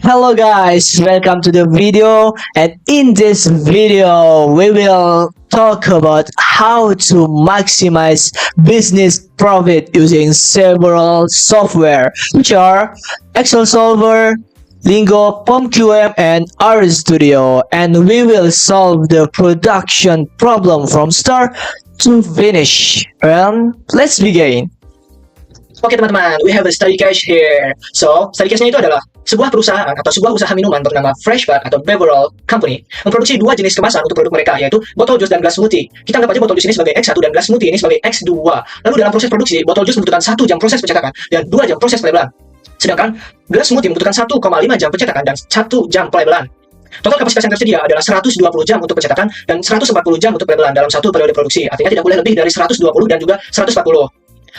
Hello guys, welcome to the video, and in this video we will talk about how to maximize business profit using several software which are Excel Solver, Lingo, POMQM, and RStudio, and we will solve the production problem from start to finish. Let's begin. Oke teman-teman, we have a study cache here. So, study cache-nya itu adalah sebuah perusahaan atau sebuah usaha minuman bernama Freshbud atau Beverall Company memproduksi dua jenis kemasan untuk produk mereka, yaitu botol jus dan gelas smoothie. Kita anggap aja botol jus ini sebagai X1 dan gelas smoothie ini sebagai X2. Lalu dalam proses produksi, botol jus membutuhkan 1 jam proses pencetakan dan 2 jam proses pelabelan. Sedangkan gelas smoothie membutuhkan 1,5 jam pencetakan dan 1 jam pelabelan. Total kapasitas yang tersedia adalah 120 jam untuk pencetakan dan 140 jam untuk pelabelan dalam satu periode produksi. Artinya tidak boleh lebih dari 120 dan juga 140.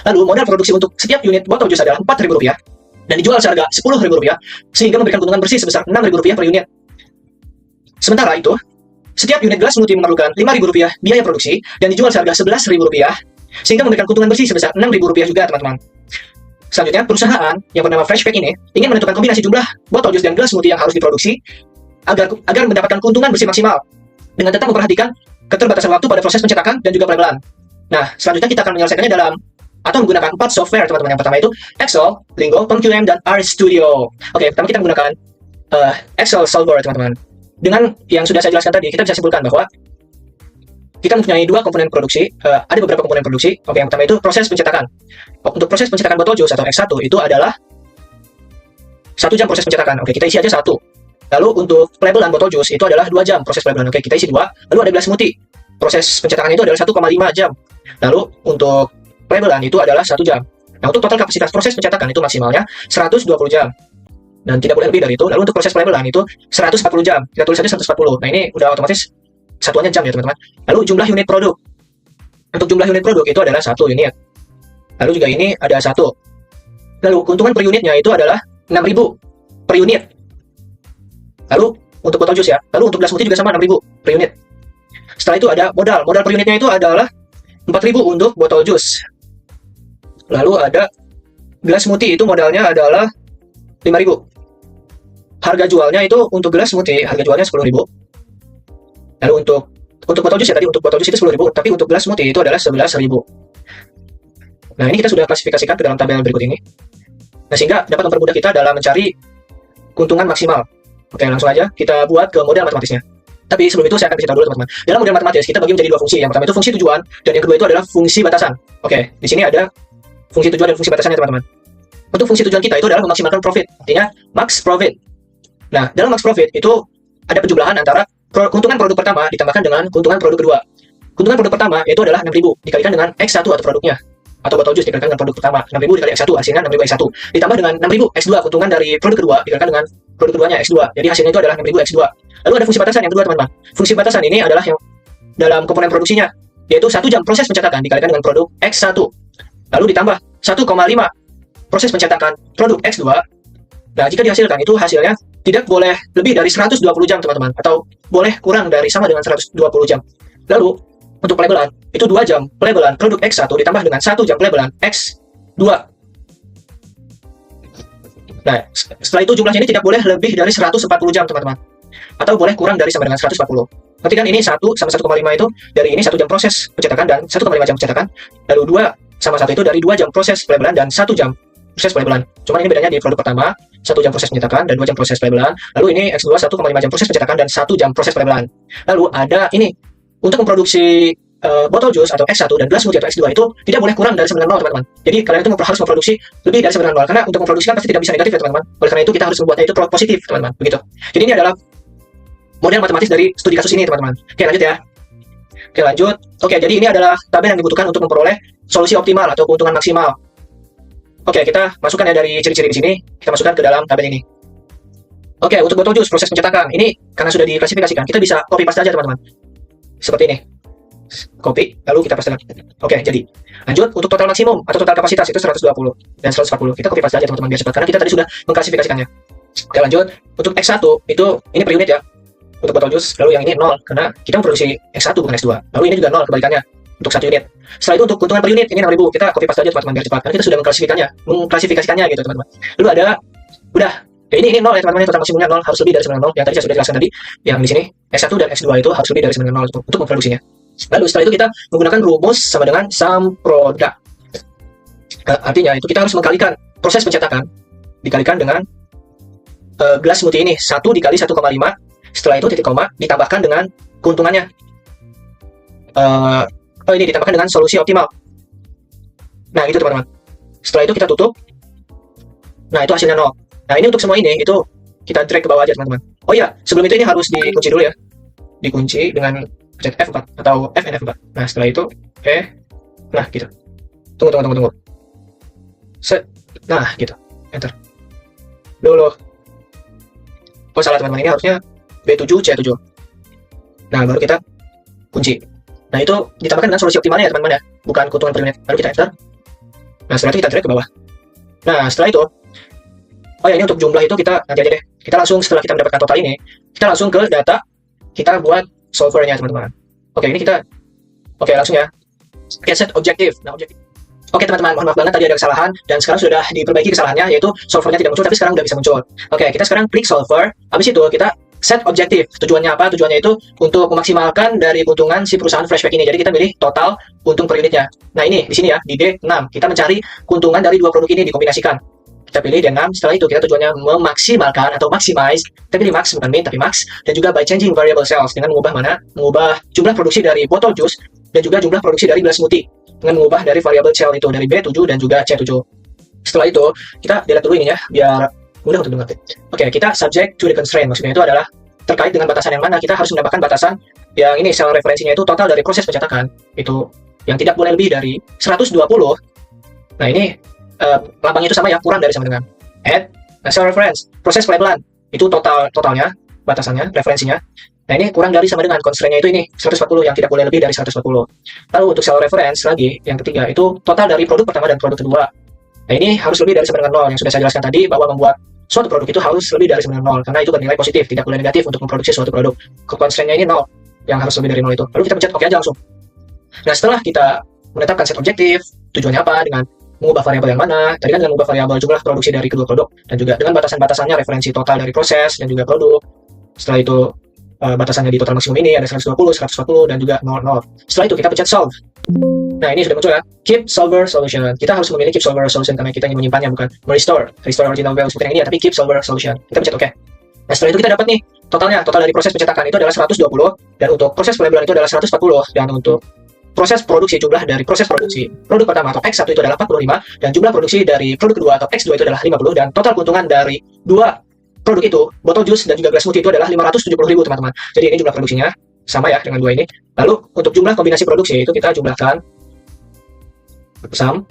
Lalu modal produksi untuk setiap unit botol jus adalah Rp4.000 dan dijual seharga Rp10.000 sehingga memberikan keuntungan bersih sebesar Rp6.000 per unit. Sementara itu, setiap unit gelas smoothie memerlukan Rp5.000 biaya produksi dan dijual seharga Rp11.000 sehingga memberikan keuntungan bersih sebesar Rp6.000 juga, teman-teman. Selanjutnya, perusahaan yang bernama Freshpack ini ingin menentukan kombinasi jumlah botol jus dan gelas smoothie yang harus diproduksi agar mendapatkan keuntungan bersih maksimal dengan tetap memperhatikan keterbatasan waktu pada proses pencetakan dan juga pelabelan. Nah, selanjutnya kita akan menyelesaikannya atau menggunakan 4 software, teman-teman. Yang pertama itu Excel, Lingo, POMQM, dan RStudio. Oke, pertama kita menggunakan Excel Solver, teman-teman. Dengan yang sudah saya jelaskan tadi, kita bisa simpulkan bahwa kita mempunyai dua komponen produksi, ada beberapa komponen produksi. Oke, yang pertama itu proses pencetakan. Untuk proses pencetakan botol jus atau X1 itu adalah 1 jam proses pencetakan. Oke, kita isi aja 1. Lalu untuk pelabelan botol jus itu adalah 2 jam proses pelabelan. Oke, kita isi 2. Lalu ada gelas smoothie. Proses pencetakannya itu adalah 1,5 jam. Lalu untuk pelabelan itu adalah 1 jam. Nah, untuk total kapasitas proses pencetakan itu maksimalnya 120 jam. Dan tidak boleh lebih dari itu. Lalu untuk proses pelabelan itu 140 jam. Kita tulis saja 140. Nah, ini udah otomatis satuannya jam ya, teman-teman. Lalu jumlah unit produk. Untuk jumlah unit produk itu adalah 1 unit. Lalu juga ini ada 1. Lalu keuntungan per unitnya itu adalah 6.000 per unit. Lalu untuk botol jus ya. Lalu untuk gelas smoothie juga sama 6.000 per unit. Setelah itu ada modal. Modal per unitnya itu adalah 4.000 untuk botol jus. Lalu ada gelas smoothie, itu modalnya adalah 5.000. Harga jualnya itu untuk gelas smoothie, harga jualnya 10.000. Lalu untuk botol jus ya, tadi untuk botol jus itu 10.000, tapi untuk gelas smoothie itu adalah 11.000. Nah, ini kita sudah klasifikasikan ke dalam tabel berikut ini. Nah, sehingga dapat mempermudah kita dalam mencari keuntungan maksimal. Oke, langsung aja kita buat ke model matematisnya. Tapi sebelum itu saya akan kasih tahu dulu, teman-teman. Dalam model matematis kita bagi menjadi dua fungsi. Yang pertama itu fungsi tujuan dan yang kedua itu adalah fungsi batasan. Oke, di sini ada fungsi tujuan dan fungsi batasannya, teman-teman. Untuk fungsi tujuan kita itu adalah memaksimalkan profit, artinya max profit. Nah, dalam max profit itu ada penjumlahan antara keuntungan produk pertama ditambahkan dengan keuntungan produk kedua. Keuntungan produk pertama itu adalah 6.000 dikalikan dengan X1 atau produknya, atau botol jus dikalikan dengan produk pertama. 6.000 dikali X1 hasilnya 6.000 X1 ditambah dengan 6.000 X2 keuntungan dari produk kedua dikalikan dengan produk keduanya X2. Jadi hasilnya itu adalah 6.000 X2. Lalu ada fungsi batasan yang kedua, teman-teman. Fungsi batasan ini adalah yang dalam komponen produksinya, yaitu 1 jam proses pencetakan dikalikan dengan produk X1. Lalu ditambah 1,5 proses pencetakan produk X2. Nah, jika dihasilkan itu hasilnya tidak boleh lebih dari 120 jam, teman-teman, atau boleh kurang dari sama dengan 120 jam. Lalu untuk pelabelan itu 2 jam pelabelan produk X1 ditambah dengan 1 jam pelabelan X2. Nah, setelah itu jumlahnya ini tidak boleh lebih dari 140 jam, teman-teman, atau boleh kurang dari sama dengan 140. Nanti kan ini 1 sama 1,5 itu dari ini 1 jam proses pencetakan dan 1,5 jam pencetakan. Lalu 2 sama 1 itu dari 2 jam proses pelabelan dan 1 jam proses pelabelan. Cuman ini bedanya di produk pertama 1 jam proses pencetakan dan 2 jam proses pelabelan. Lalu ini X2 1,5 jam proses pencetakan dan 1 jam proses pelabelan. Lalu ada ini untuk memproduksi botol jus atau X1 dan gelas smoothie atau X2 itu tidak boleh kurang dari 9,0, teman-teman. Jadi kalian itu harus memproduksi lebih dari 9,0 karena untuk memproduksikan pasti tidak bisa negatif ya, teman-teman. Oleh karena itu kita harus membuatnya itu positif, teman-teman. Begitu. Jadi ini adalah model matematis dari studi kasus ini, teman-teman. Oke, lanjut ya. Oke, lanjut. Oke, jadi ini adalah tabel yang dibutuhkan untuk memperoleh solusi optimal atau keuntungan maksimal. Oke, kita masukkan ya dari ciri-ciri di sini, kita masukkan ke dalam tabel ini. Oke, untuk botol jus proses pencetakan ini karena sudah diklasifikasikan, kita bisa copy paste aja, teman-teman. Seperti ini. Copy, lalu kita paste lagi. Oke, jadi lanjut untuk total maksimum atau total kapasitas itu 120 dan 140. Kita copy paste aja, teman-teman, biar cepat karena kita tadi sudah mengklasifikasikannya. Oke, lanjut. Untuk X1 itu ini per unit ya. Untuk botol jus, lalu yang ini 0 karena kita memproduksi X1 bukan X2. Lalu ini juga 0 kebalikannya untuk 1 unit. Setelah itu untuk keuntungan per unit ini 6.000. Kita copy paste aja, teman-teman, biar cepat karena kita sudah mengklasifikasikannya gitu, teman-teman. Lalu ada udah Ya, ini 0 ya teman-teman, total maksimumnya 0, harus lebih dari sama dengan 0. Yang tadi saya sudah jelaskan tadi, yang di sini S1 dan S2 itu harus lebih dari sama dengan 0 untuk memproduksinya. Lalu setelah itu kita menggunakan rumus sama dengan sum product. Artinya itu kita harus mengkalikan proses pencetakan dikalikan dengan gelas smoothie ini 1 dikali 1,5. Setelah itu titik koma ditambahkan dengan keuntungannya. Ini ditambahkan dengan solusi optimal. Nah, itu teman-teman. Setelah itu kita tutup. Nah, itu hasilnya 0. Nah, ini untuk semua ini itu kita drag ke bawah aja, teman-teman. Oh iya, sebelum itu ini harus dikunci dulu ya. Dikunci dengan pencet F4 atau F and F4. Nah, setelah itu nah, gitu. Tunggu. Set. Nah, gitu. Enter. Dulu. Oh, salah teman-teman, ini harusnya B7 C7. Nah, baru kita kunci. Nah, itu ditambahkan dengan solusi optimalnya ya teman-teman ya, bukan keuntungan per unit. Lalu kita enter. Nah, setelah itu kita drag ke bawah. Nah, setelah itu, oh ya, ini untuk jumlah itu kita nanti aja deh. Kita langsung setelah kita mendapatkan total ini, kita langsung ke data, kita buat solvernya teman-teman. Oke, ini kita, oke langsung ya. Oke, set objektif. Nah, objektif. Oke teman-teman, mohon maaf banget tadi ada kesalahan dan sekarang sudah diperbaiki kesalahannya, yaitu solvernya tidak muncul tapi sekarang udah bisa muncul. Oke, kita sekarang klik solver. Habis itu kita set objektif. Tujuannya apa? Tujuannya itu untuk memaksimalkan dari keuntungan si perusahaan Freshpack ini. Jadi kita pilih total untung per unitnya. Nah, ini di sini ya, di D6 kita mencari keuntungan dari dua produk ini dikombinasikan. Kita pilih D6. Setelah itu kita tujuannya memaksimalkan atau maximize. Kita pilih max, bukan min tapi max. Dan juga by changing variable sales dengan mengubah jumlah produksi dari botol jus dan juga jumlah produksi dari gelas smoothie dengan mengubah dari variable cell itu dari B7 dan juga C7. Setelah itu kita delete dulu ininya biar mudah untuk dimengerti. Oke, kita subject to the constraint, maksudnya itu adalah terkait dengan batasan yang mana kita harus mendapatkan batasan yang ini sel referensinya itu total dari proses pencetakan itu yang tidak boleh lebih dari 120. Nah, ini lambangnya itu sama ya, kurang dari sama dengan add. Nah, sel reference proses pelabelan itu totalnya batasannya referensinya. Nah, ini kurang dari sama dengan constraint-nya itu ini 140 yang tidak boleh lebih dari 140. Lalu untuk cell reference lagi yang ketiga itu total dari produk pertama dan produk kedua. Nah, ini harus lebih dari sama dengan 0 yang sudah saya jelaskan tadi bahwa membuat suatu produk itu harus lebih dari sama dengan 0 karena itu bernilai positif, tidak boleh negatif untuk memproduksi suatu produk. Constraint-nya ini 0 yang harus lebih dari 0 itu. Lalu kita pencet oke aja langsung. Nah, setelah kita menetapkan set objektif, tujuannya apa dengan mengubah variabel yang mana? Tadi kan dengan mengubah variabel jumlah produksi dari kedua produk dan juga dengan batasan-batasannya referensi total dari proses dan juga produk. Setelah itu batasannya di total maksimum ini ada 120, 140 dan juga 00. Setelah itu kita pencet solve. Nah, ini sudah muncul ya. Keep solver solution. Kita harus memilih keep solver solution karena kita ingin menyimpannya, bukan restore original value seperti yang ini ya, tapi keep solver solution. Kita pencet oke. Nah, setelah itu kita dapat nih total dari proses pencetakan itu adalah 120 dan untuk proses pelabelan itu adalah 140 dan untuk proses produksi jumlah dari proses produksi produk pertama atau X1 itu adalah 45 dan jumlah produksi dari produk kedua atau X2 itu adalah 50 dan total keuntungan dari dua produk itu, botol jus dan juga gelas smoothie itu adalah 570.000 teman-teman. Jadi ini jumlah produksinya sama ya dengan dua ini. Lalu untuk jumlah kombinasi produksi itu kita jumlahkan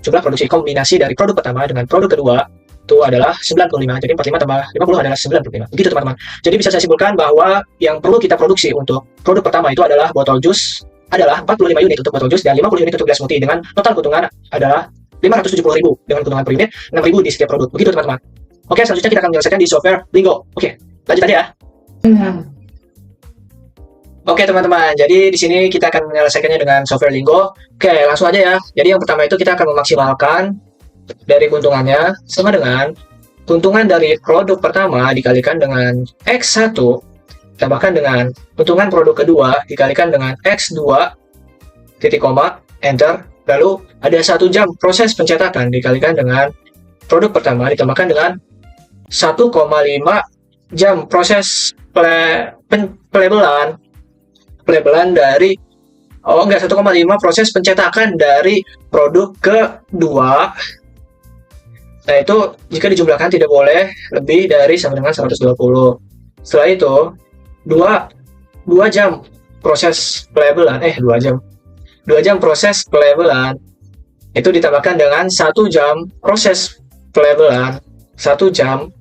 jumlah produksi kombinasi dari produk pertama dengan produk kedua itu adalah 95. Jadi 45 tambah 50 adalah 95. Begitu teman-teman. Jadi bisa saya simpulkan bahwa yang perlu kita produksi untuk produk pertama itu adalah botol jus adalah 45 unit untuk botol jus dan 50 unit untuk gelas smoothie dengan total keuntungan adalah 570.000 dengan keuntungan per unit 6.000 di setiap produk. Begitu teman-teman. Oke, selanjutnya kita akan menyelesaikan di software Lingo. Oke, lanjut aja ya. Oke teman-teman, jadi di sini kita akan menyelesaikannya dengan software Lingo. Oke, langsung aja ya. Jadi yang pertama itu kita akan memaksimalkan dari keuntungannya sama dengan keuntungan dari produk pertama dikalikan dengan X1 tambahkan dengan keuntungan produk kedua dikalikan dengan X2 titik koma enter. Lalu ada 1 jam proses pencetakan dikalikan dengan produk pertama ditambahkan dengan 1,5 jam proses pelabelan dari 1,5 proses pencetakan dari produk kedua. Nah, itu jika dijumlahkan tidak boleh lebih dari sama dengan 120. Setelah itu 2 jam proses pelabelan 2 jam proses pelabelan itu ditambahkan dengan 1 jam proses pelabelan 1 jam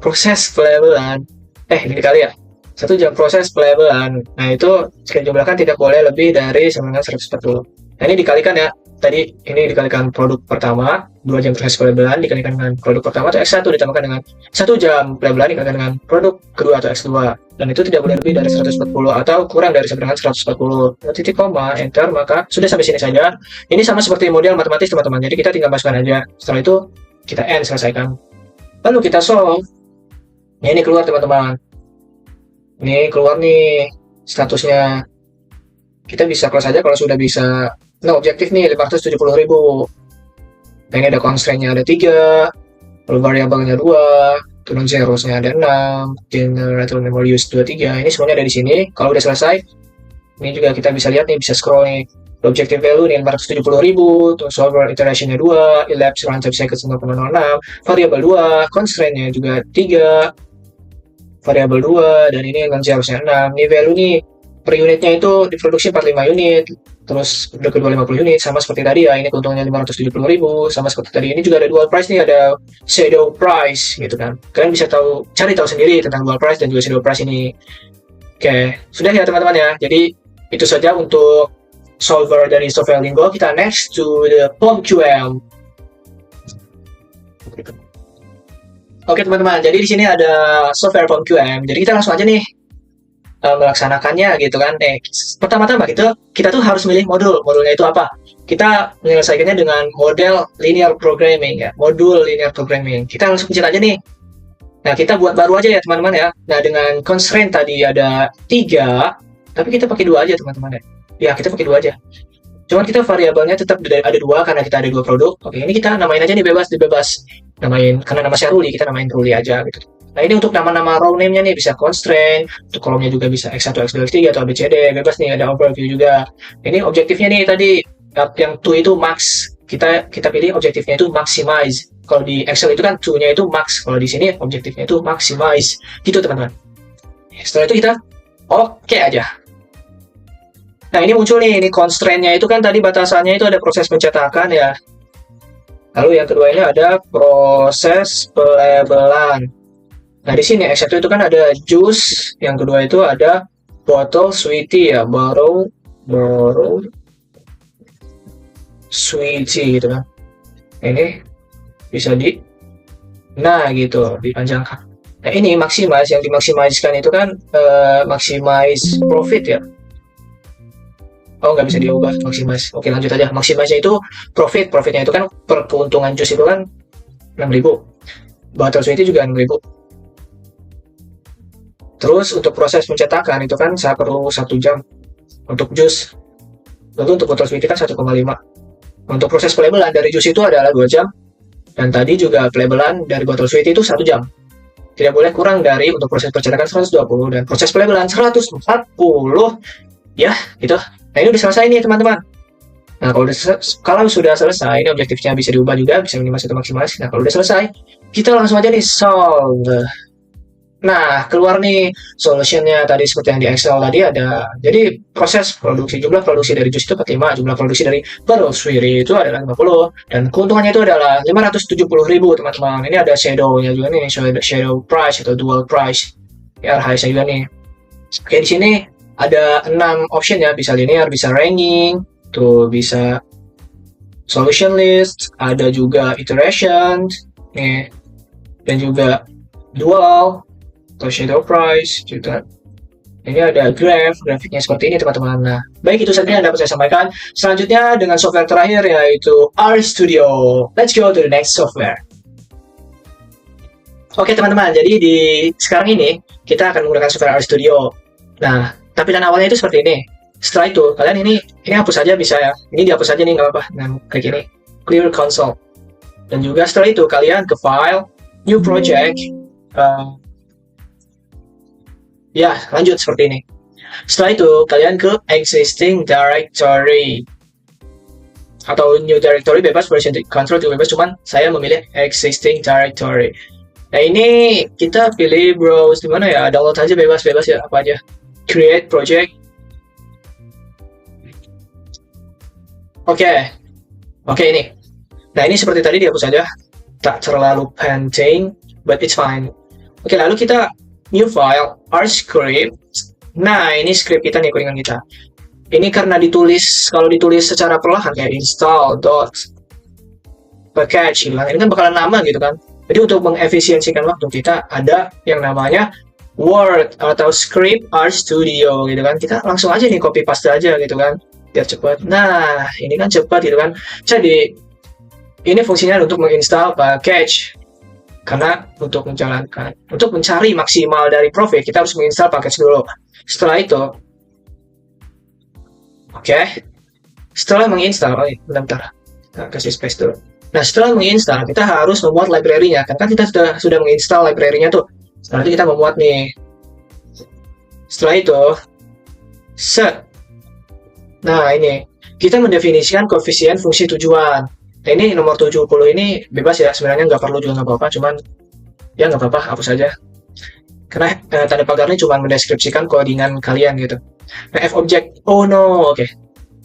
proses pelabelan ini dikali ya 1 jam proses pelabelan. Nah, itu jika dijumlahkan tidak boleh lebih dari sama dengan 140. Nah, ini dikalikan ya, tadi ini dikalikan produk pertama 2 jam proses pelabelan dikalikan dengan produk pertama atau X1 ditambahkan dengan 1 jam pelabelan dikalikan dengan produk kedua atau X2 dan itu tidak boleh lebih dari 140 atau kurang dari sama dengan 140. Nah, titik koma enter, maka sudah sampai sini saja. Ini sama seperti model matematis teman-teman, jadi kita tinggal masukkan aja. Setelah itu kita end, selesaikan. Lalu kita solve. Nah, ini keluar teman-teman. Ini keluar nih statusnya. Kita bisa close aja kalau sudah bisa. Nah, objektif nih 570.000. Nah, ini ada constraint-nya ada 3, lalu variabelnya 2, turun zeros-nya ada 6, generator memory use 23. Ini semuanya ada di sini. Kalau udah selesai, ini juga kita bisa lihat nih, bisa scroll nih. Objective value nih 470.000, terus solver iteration-nya 2, elapsed runtime cycles 0,06, variable 2, constraint-nya juga 3, variable 2, dan ini non zeros-nya 6. Ini value nih, per unitnya itu diproduksi 45 unit, terus udah kedua 50 unit, sama seperti tadi ya, ini keuntungannya 570.000, sama seperti tadi. Ini juga ada dual price nih, ada shadow price gitu kan. Kalian bisa cari tahu sendiri tentang dual price dan juga shadow price ini. Oke, sudah ya teman-teman ya. Jadi itu saja untuk solver dari software Lingo. Kita next to the POM-QM. Oke teman-teman, jadi di sini ada software POM-QM. Jadi kita langsung aja nih melaksanakannya gitu kan. Pertama-tama kita tuh harus milih modul. Modulnya itu apa? Kita menyelesaikannya dengan model linear programming ya, modul linear programming. Kita langsung pencet aja nih. Nah, kita buat baru aja ya teman-teman ya. Nah, dengan constraint tadi ada 3, tapi kita pakai 2 aja teman-teman ya. Ya, kita pakai 2 aja. Cuman kita variabelnya tetap ada 2 karena kita ada 2 produk. Oke, ini kita namain aja nih bebas. Namain, karena nama saya Ruli, kita namain Ruli aja gitu. Nah, ini untuk nama-nama row name-nya nih bisa constraint, untuk kolomnya juga bisa X1, X2, X3 atau ABCD, bebas nih, ada overview juga. Ini objektifnya nih tadi yang to itu max. Kita pilih objektifnya itu maximize. Kalau di Excel itu kan to-nya itu max, kalau di sini objektifnya itu maximize. Gitu teman-teman. Setelah itu kita oke aja. Nah, ini muncul nih, ini constraint-nya itu kan tadi batasannya itu ada proses pencetakan ya. Lalu yang kedua ini ada proses pelabelan. Nah, di sini X1 itu kan ada juice, yang kedua itu ada bottle sweetie ya, borrow sweetie gitu kan. Ini bisa nah gitu, dipanjangkan. Nah, ini maximize, yang dimaksimiskan itu kan maximize profit ya. Oh, nggak bisa diubah maximize. Oke, lanjut aja. Maximize-nya itu profitnya itu kan per keuntungan jus itu kan 6.000. Bottle sweetie juga 6.000. Terus untuk proses pencetakan itu kan saya perlu 1 jam untuk jus. Lalu untuk botol sweetie kan 1,5. Untuk proses pelabelan dari jus itu adalah 2 jam. Dan tadi juga pelabelan dari botol sweetie itu 1 jam. Tidak boleh kurang dari untuk proses pencetakan 120 dan proses pelabelan 140. Ya, gitu. Nah, ini udah selesai nih teman-teman. Nah, kalau sudah selesai, ini objektifnya bisa diubah juga, bisa minimalis atau maksimalis. Nah, kalau udah selesai, kita langsung aja nih solve. Nah, keluar nih solutionnya tadi seperti yang di Excel tadi ada. Jadi proses produksi, jumlah produksi dari jus itu 45, jumlah produksi dari bottle sweetie itu adalah 50, dan keuntungannya itu adalah 570.000 teman-teman. Ini ada shadow-nya juga nih, shadow price atau dual price. Ya, RHS-nya juga nih. Oke, di sini ada 6 option ya, bisa linear, bisa ranking, tuh bisa solution list, ada juga iteration, nih, dan juga dual atau shadow price juga. Ini ada grafiknya seperti ini teman-teman. Nah, baik, itu saja yang dapat saya sampaikan. Selanjutnya dengan software terakhir yaitu RStudio. Let's go to the next software. Oke teman-teman, jadi sekarang ini kita akan menggunakan software RStudio. Nah, tampilan awalnya itu seperti ini. Setelah itu kalian ini hapus saja bisa ya. Ini dihapus saja nih, nggak apa-apa. Nah, kayak gini, clear console. Dan juga setelah itu kalian ke file, new project. Ya, lanjut seperti ini. Setelah itu, kalian ke existing directory. Atau new directory, bebas, version control juga bebas, cuman saya memilih existing directory. Nah, ini kita pilih browse di mana ya? Download aja bebas ya, apa aja. Create project. Oke, ini. Nah, ini seperti tadi dihapus saja. Tak terlalu penting, but it's fine. Oke, lalu kita new file, RScript. Nah, ini script kita nih, codingan kita. Ini karena kalau ditulis secara perlahan kayak install.package, ini kan bakalan lama gitu kan. Jadi untuk mengefisiensikan waktu kita ada yang namanya Word atau script RStudio gitu kan. Kita langsung aja nih copy paste aja gitu kan, biar cepat. Nah, ini kan cepat gitu kan. Jadi ini fungsinya untuk menginstal package. Karena untuk mencari maksimal dari profit, kita harus menginstal package dulu. Setelah itu, oke, setelah menginstal, bentar, kita kasih space dulu. Nah, setelah menginstal, kita harus memuat library-nya. Kan kita sudah menginstal library-nya tuh. Setelah itu kita memuat nih. Setelah itu, set. Nah, ini. Kita mendefinisikan koefisien fungsi tujuan. Nah, ini nomor 70 ini bebas ya. Sebenarnya nggak perlu juga nggak apa-apa. Cuman, ya nggak apa-apa, hapus aja. Karena tanda pagarnya cuma mendeskripsikan koordinat kalian gitu. Nah, F object. Oh no, oke.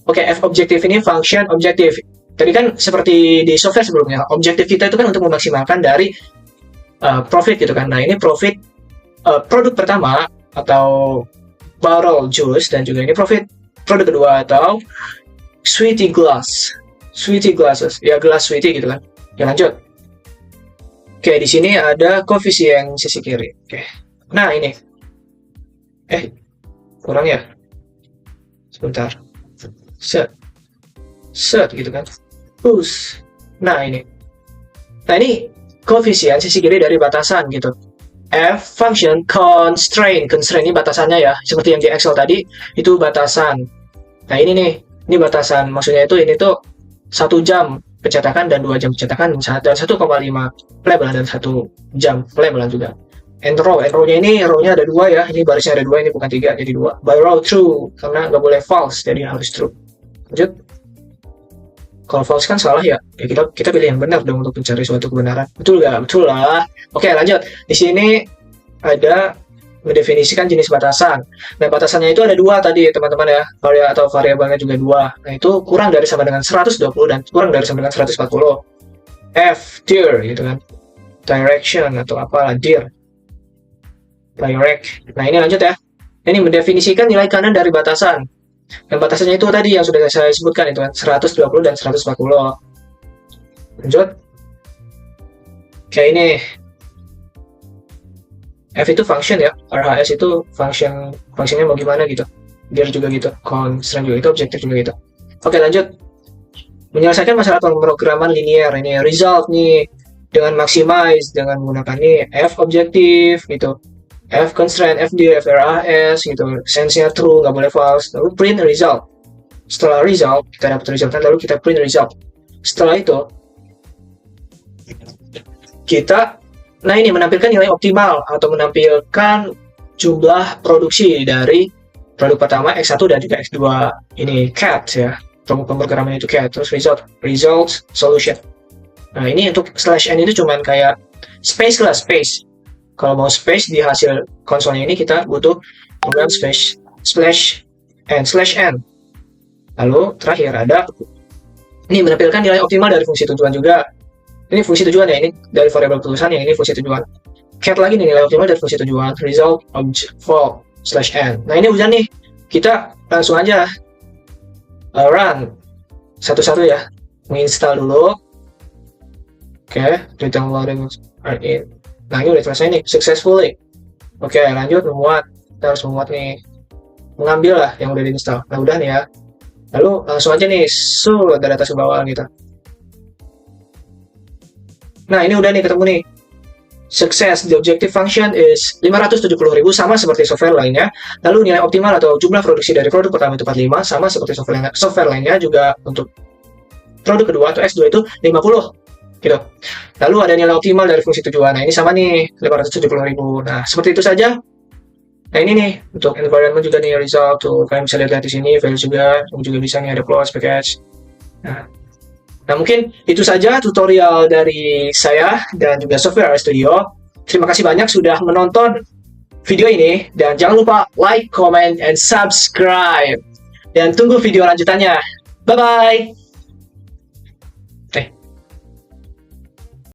Oke, F objektif ini function objektif. Tadi kan seperti di software sebelumnya, objektif kita itu kan untuk memaksimalkan dari profit gitu kan. Nah, ini profit produk pertama atau barrel juice, dan juga ini profit produk kedua atau sweetie glasses, ya gelas sweetie gitu kan. Ya lanjut. Oke, di sini ada koefisien sisi kiri. Oke. Nah, ini. Kurang ya? Sebentar. Set gitu kan. Push. Nah, ini koefisien sisi kiri dari batasan gitu. F function constraint ini batasannya ya, seperti yang di Excel tadi itu batasan. Nah, ini batasan, maksudnya itu ini tuh 1 jam pencetakan dan 2 jam pencetakan dan 1,5 pelabelan dan 1 jam pelabelan juga. And row-nya ini row-nya ada 2 ya, ini barisnya ada 2, ini bukan 3 jadi 2. By row true karena nggak boleh false, jadi harus true. Lanjut. Kalau false kan salah ya, kita pilih yang benar dong untuk mencari suatu kebenaran. Betul nggak? Betul lah. Oke, lanjut. Di sini ada mendefinisikan jenis batasan. Nah, batasannya itu ada 2 tadi teman-teman ya, atau variabelnya juga 2. Nah, itu kurang dari sama dengan 120 dan kurang dari sama dengan 140. F dir gitu kan, direction atau apalah dir, direct. Nah, ini lanjut ya. Ini mendefinisikan nilai kanan dari batasan. Dan batasannya itu tadi yang sudah saya sebutkan itu kan, 120 dan 140. Lanjut. Kayak ini. F itu function ya, RHS itu fungsinya mau gimana gitu. Dir juga gitu, constraint juga itu, objektif juga gitu. Oke, lanjut. Menyelesaikan masalah pemrograman linear, ini result nih dengan maximize dengan menggunakan nih F objektif gitu. F constraint, F dir, F RHS gitu. Sense-nya true, nggak boleh false. Lalu print result. Setelah result, kita dapat resultnya, lalu kita print result. Setelah itu, kita ini menampilkan nilai optimal atau menampilkan jumlah produksi dari produk pertama X1 dan juga X2. Ini cat ya, pemrograman itu cat. Terus result solution. Nah, ini untuk /n itu cuman kayak space lah, space. Kalau mau space di hasil konsolnya ini kita butuh program space /n. Lalu terakhir ada ini menampilkan nilai optimal dari fungsi tujuan juga. Ini fungsi tujuan ya, ini dari variabel tulisan yang ini fungsi tujuan. Cat lagi nih nilai optimal dari fungsi tujuan, result object for /n. Nah, ini udah nih, kita langsung aja run satu-satu ya, menginstal dulu. Oke, downloading in. Nah, ini udah selesai nih, successfully. Oke, lanjut memuat. Kita harus memuat nih, mengambil lah yang udah diinstal. Nah, udah nih ya. Lalu langsung aja nih, dari atas ke bawah gitu. Nah, ini udah nih ketemu nih. Success, the objective function is 570.000, sama seperti software lainnya. Lalu nilai optimal atau jumlah produksi dari produk pertama itu 45, sama seperti software lainnya juga untuk produk kedua atau X2 itu 50 gitu. Lalu ada nilai optimal dari fungsi tujuan. Nah, ini sama nih 570.000. Nah, seperti itu saja. Nah, ini nih untuk environment juga nih result tuh kalian bisa lihat di sini, value juga bisa nih ada close package. Nah, mungkin itu saja tutorial dari saya dan juga Software Studio. Terima kasih banyak sudah menonton video ini, dan jangan lupa like, comment, and subscribe. Dan tunggu video lanjutannya. Bye-bye!